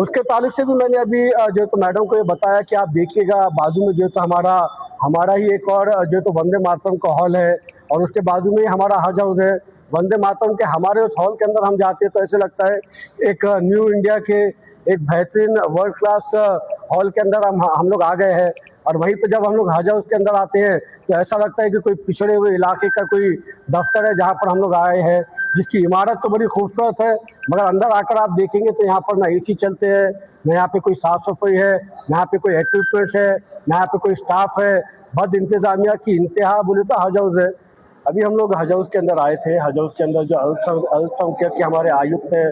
उसके ताल्लुक से भी मैंने अभी जो है तो मैडम को ये बताया कि आप देखिएगा बाजू में जो है तो हमारा हमारा ही एक और जो है तो वंदे मातरम का हॉल है और उसके बाजू में ही हमारा हज हाउस है। वंदे मातरम के हमारे उस हॉल के अंदर हम जाते हैं तो ऐसे लगता है एक न्यू इंडिया के एक बेहतरीन वर्ल्ड क्लास हॉल के अंदर हम लोग आ गए हैं। और वहीं पे जब हम लोग हज हाउस के अंदर आते हैं तो ऐसा लगता है कि कोई पिछड़े हुए इलाके का कोई दफ्तर है जहाँ पर हम लोग आए हैं, जिसकी इमारत तो बड़ी खूबसूरत है मगर अंदर आकर आप देखेंगे तो यहाँ पर ना एसी चलते हैं, न यहाँ पे कोई साफ सफाई है, न यहाँ पे कोई इक्विपमेंट्स है, न यहाँ पे कोई स्टाफ है। बद इंतजामिया की इंतहा बोले तो हज हाउस है। अभी हम लोग हज हाउस के अंदर आए थे। हज हाउस के अंदर जो अल्पसंख्यक के हमारे आयुक्त है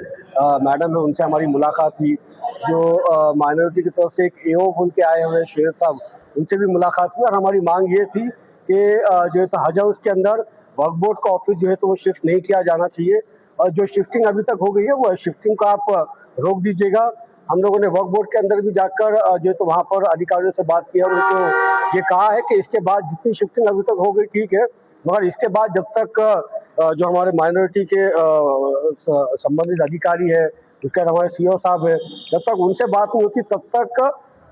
मैडम है, उनसे हमारी मुलाकात हुई। जो माइनॉरिटी की तरफ से एक एओ बोल के आए हुए शेर साहब, उनसे भी मुलाकात हुई और हमारी मांग ये थी कि जो है तो हज हाउस के अंदर वक्फ बोर्ड का ऑफिस जो है तो वो शिफ्ट नहीं किया जाना चाहिए और जो शिफ्टिंग अभी तक हो गई है वो शिफ्टिंग को आप रोक दीजिएगा। हम लोगों ने वक्फ बोर्ड के अंदर भी जाकर जो है तो वहाँ पर अधिकारियों से बात की और उनको ये कहा है कि इसके बाद जितनी शिफ्टिंग अभी तक हो गई ठीक है, मगर इसके बाद जब तक जो हमारे माइनॉरिटी के संबंधित अधिकारी है, उसके बाद हमारे सीओ साहब है, जब तक उनसे बात नहीं होती तब तक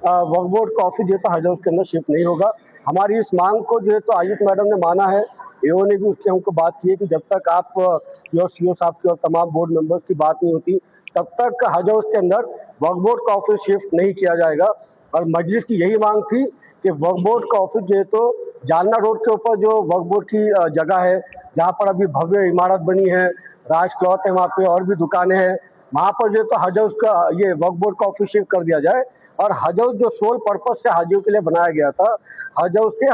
वक्फ बोर्ड का ऑफिस जो है हज हाउस के अंदर शिफ्ट नहीं होगा। हमारी इस मांग को जो है तो आयुक्त मैडम ने माना है, एओ ने भी उससे हमको बात की है कि जब तक आप और सीओ साहब की और तमाम बोर्ड मेंबर्स की बात नहीं होती तब तक हज हाउस के अंदर वक्फ बोर्ड का ऑफिस शिफ्ट नहीं किया जाएगा। और मजलिस की यही मांग थी कि वक्फ बोर्ड का ऑफिस जो है तो जालना रोड के ऊपर जो वक्फ बोर्ड की जगह है, जहाँ पर अभी भव्य इमारत बनी है, राज क्लॉथ है, वहाँ पे और भी दुकानें हैं, वहाँ पर जो है तो हज हाउस का ये वक्फ बोर्ड का ऑफिस शिफ्ट कर दिया जाए। और हज हाउस जो सोल पर्पज से हाजियों के लिए बनाया गया था, हज हाउस के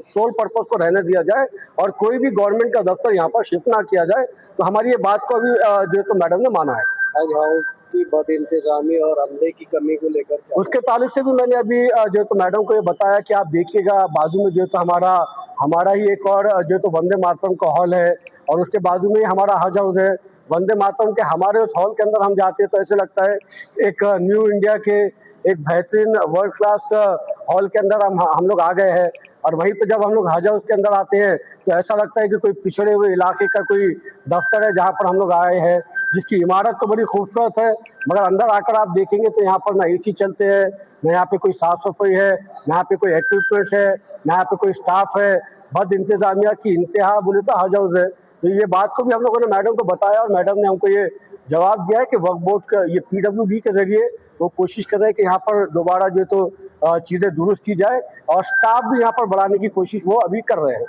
सोल पर्पज को रहने दिया जाए और कोई भी गवर्नमेंट का दफ्तर यहाँ पर शिफ्ट ना किया जाए। तो हमारी ये बात को अभी जो है तो मैडम ने माना है। हज हाउस की बद इंतजामी और अमले की कमी को लेकर उसके ताल्लुक से भी मैंने अभी जो है तो मैडम को ये बताया कि आप देखिएगा बाजू में जो है तो हमारा हमारा ही एक और जो है तो वंदे मातरम का हॉल है और उसके बाजू में ही हमारा हज हाउस है। वंदे मातरम के हमारे उस हॉल के अंदर हम जाते हैं तो ऐसे लगता है एक न्यू इंडिया के एक बेहतरीन वर्ल्ड क्लास हॉल के अंदर हम लोग आ गए हैं। और वहीं पे जब हम लोग हज हाउस के अंदर आते हैं तो ऐसा लगता है कि कोई पिछड़े हुए इलाके का कोई दफ्तर है जहाँ पर हम लोग आए हैं, जिसकी इमारत तो बड़ी खूबसूरत है मगर अंदर आकर आप देखेंगे तो यहाँ पर ना एसी चलते हैं, न यहाँ पे कोई साफ सफाई है, न यहाँ पे कोई इक्विपमेंट्स है, न यहाँ पे कोई स्टाफ है। बद इंतजामिया की इंतहा बोले तो हज हाउस है। तो ये बात को भी हम लोगों ने मैडम को बताया और मैडम ने हमको ये जवाब दिया है कि वक्फ बोर्ड का ये पीडब्ल्यूडी के जरिए वो कोशिश कर रहे हैं कि यहाँ पर दोबारा जो तो चीज़ें दुरुस्त की जाए और स्टाफ भी यहाँ पर बढ़ाने की कोशिश वो अभी कर रहे हैं।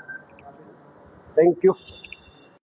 Thank you.